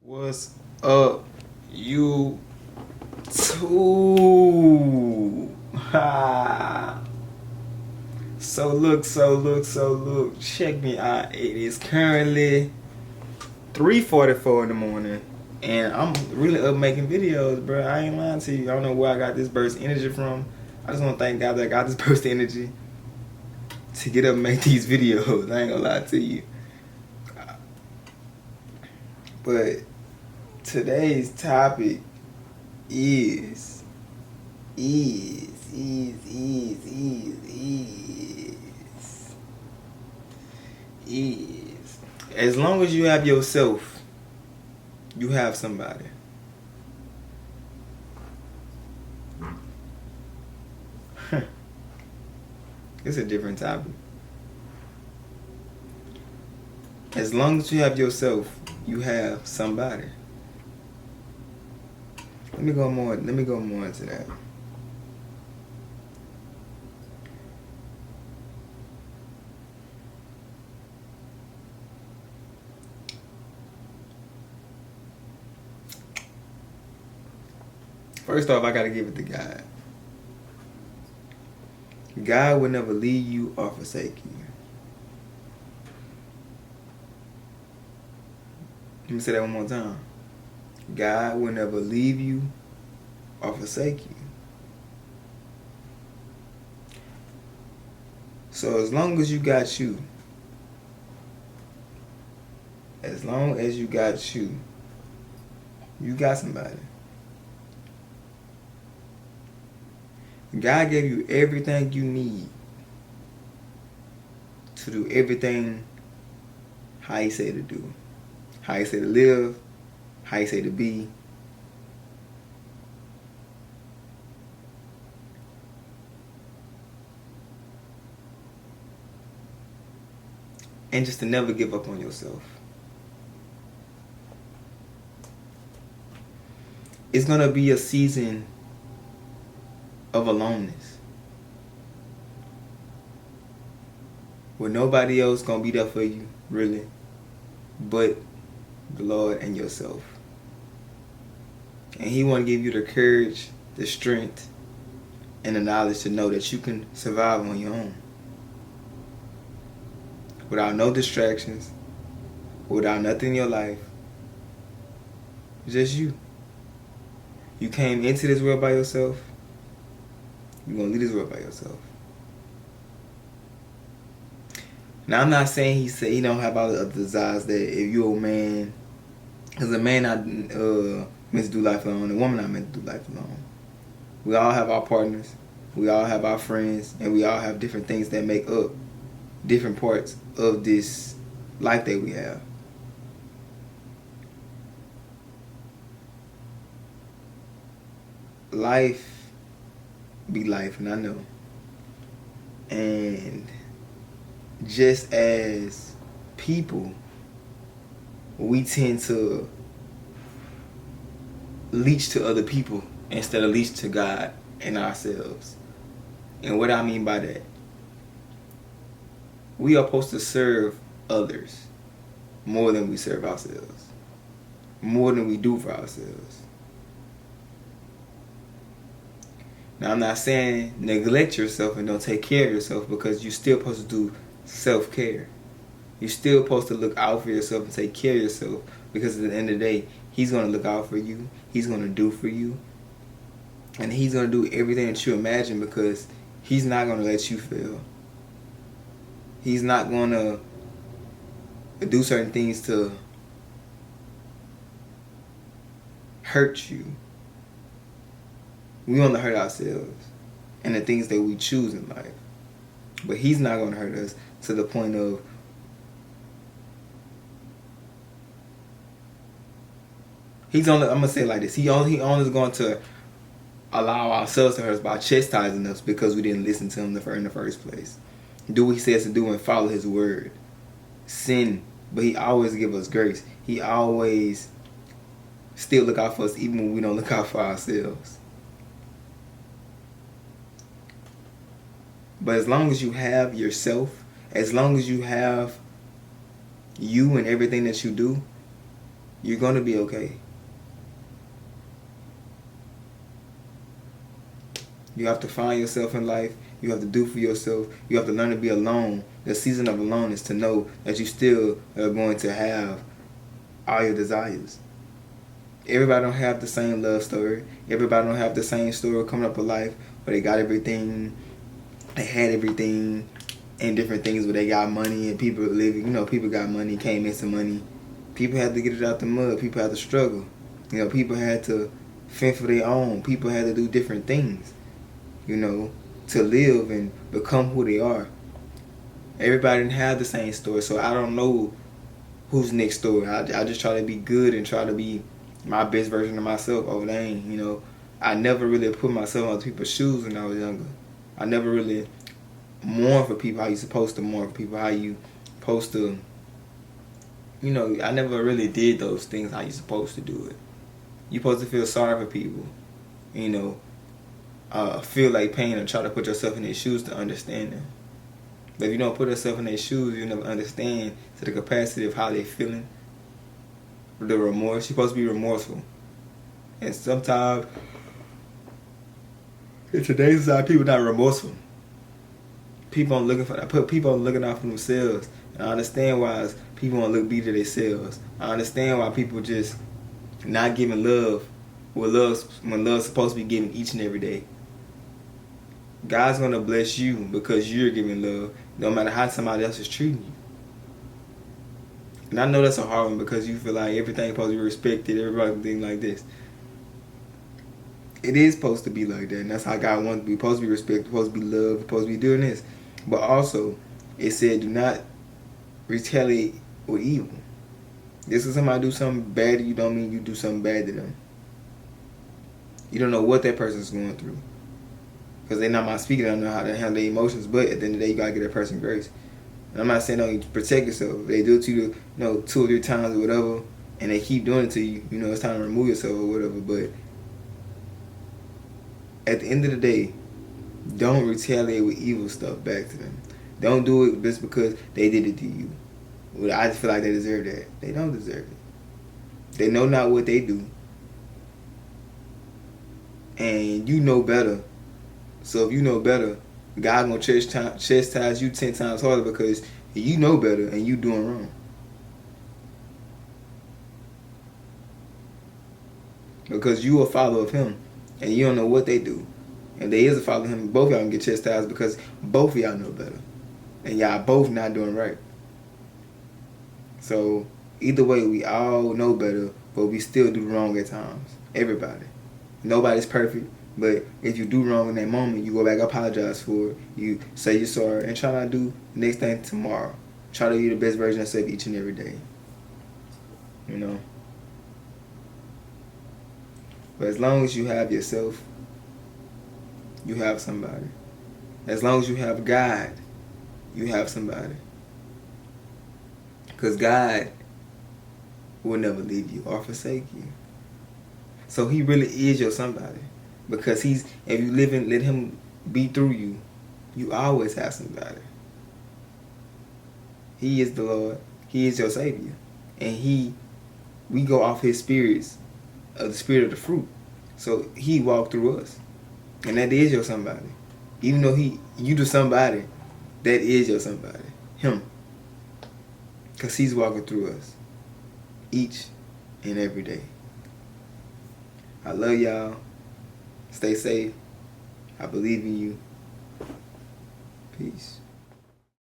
What's up, you two? Ha. So look. Check me out. It is currently 3:44 in the morning, and I'm really up making videos, bro. I ain't lying to you. I don't know where I got this burst of energy from. I just want to thank God that I got this burst of energy to get up and make these videos. I ain't gonna lie to you. But today's topic is is is as long as you have yourself, you have somebody. It's a different topic. As long as you have yourself, you have somebody. Let me go more into that. First off, I gotta give it to God. God will never leave you or forsake you. Let me say that one more time. God will never leave you or forsake you. So as long as you got you, you got somebody. God gave you everything you need to do everything how He say to do. How He say to live, how He say to be. And just to never give up on yourself. It's gonna be a season of aloneness, where nobody else gonna be there for you, really, but the Lord and yourself. And He wanna give you the courage, the strength, and the knowledge to know that you can survive on your own. Without no distractions, without nothing in your life. Just you. You came into this world by yourself. You're going to leave this world by yourself. Now, I'm not saying He said He don't have all the other desires that if you're a man, because a man not meant to do life alone, a woman not meant to do life alone. We all have our partners, we all have our friends, and we all have different things that make up different parts of this life that we have. Life be life, and I know. And just as people, we tend to leech to other people instead of leech to God and ourselves. And what I mean by that, we are supposed to serve others more than we serve ourselves, more than we do for ourselves. Now, I'm not saying neglect yourself and don't take care of yourself, because you're still supposed to do self-care. You're still supposed to look out for yourself and take care of yourself, because at the end of the day, He's going to look out for you. He's going to do for you. And He's going to do everything that you imagine, because He's not going to let you fail. He's not going to do certain things to hurt you. We want to hurt ourselves and the things that we choose in life. But He's not going to hurt us to the point of I'm going to say it like this. He only is going to allow ourselves to hurt us by chastising us because we didn't listen to Him in the first place. Do what He says to do and follow His word. Sin, but He always give us grace. He always still look out for us even when we don't look out for ourselves. But as long as you have yourself, as long as you have you and everything that you do, You're going to be okay. You have to find yourself in life. You have to do for yourself. You have to learn to be alone. The season of alone is to know that you still are going to have all your desires. Everybody don't have the same love story. Everybody don't have the same story coming up in life where they got everything, they had everything, and different things where they got money and people living. People got money, came in some money. People had to get it out the mud. People had to struggle. People had to fend for their own. People had to do different things, to live and become who they are. Everybody didn't have the same story, so I don't know who's next story. I just try to be good and try to be my best version of myself over there. I never really put myself on people's shoes when I was younger. I never really mourn for people how you supposed to mourn for people, how you supposed to, I never really did those things how you supposed to do it. You supposed to feel sorry for people, feel like pain and try to put yourself in their shoes to understand them. But if you don't put yourself in their shoes, you'll never understand to the capacity of how they're feeling. The remorse. You're supposed to be remorseful. And sometimes, in today's society, people not remorseful. People aren't looking for that. People are looking out for themselves. And I understand why people want to look beat to themselves. I understand why people just not giving love when love's supposed to be given each and every day. God's going to bless you because you're giving love, no matter how somebody else is treating you. And I know that's a hard one because you feel like everything's supposed to be respected, everything like this. It is supposed to be like that, and that's how God wants to be. Supposed to be respected, supposed to be loved, supposed to be doing this. But also, it said, do not retaliate with evil. Just because somebody do something bad to you don't mean you do something bad to them. You don't know what that person's going through. Because they're not my speaker, I don't know how to handle their emotions, but at the end of the day, you got to give that person grace. And I'm not saying don't protect yourself. If they do it to you, 2 or 3 times or whatever, and they keep doing it to you, it's time to remove yourself or whatever. But at the end of the day, don't retaliate with evil stuff back to them. Don't do it just because they did it to you. Well, I just feel like they deserve that. They don't deserve it. They know not what they do. And you know better. So if you know better, God gonna chastise you 10 times harder because you know better and you doing wrong. Because you a follower of him and you don't know what they do. And there is a follower of him, both of y'all can get chastised because both of y'all know better. And y'all both not doing right. So either way, we all know better, but we still do wrong at times. Everybody. Nobody's perfect. But if you do wrong in that moment, you go back, apologize for it. You say you're sorry and try not to do the next thing tomorrow. Try to be the best version of yourself each and every day. But as long as you have yourself, you have somebody. As long as you have God, you have somebody. Because God will never leave you or forsake you. So he really is your somebody. Because if you live and let him be through you, you always have somebody. He is the Lord. He is your Savior. And we go off his spirits, of the spirit of the fruit. So he walked through us. And that is your somebody. Even though you do somebody, that is your somebody. Him. Because he's walking through us. Each and every day. I love y'all. Stay safe. I believe in you. Peace.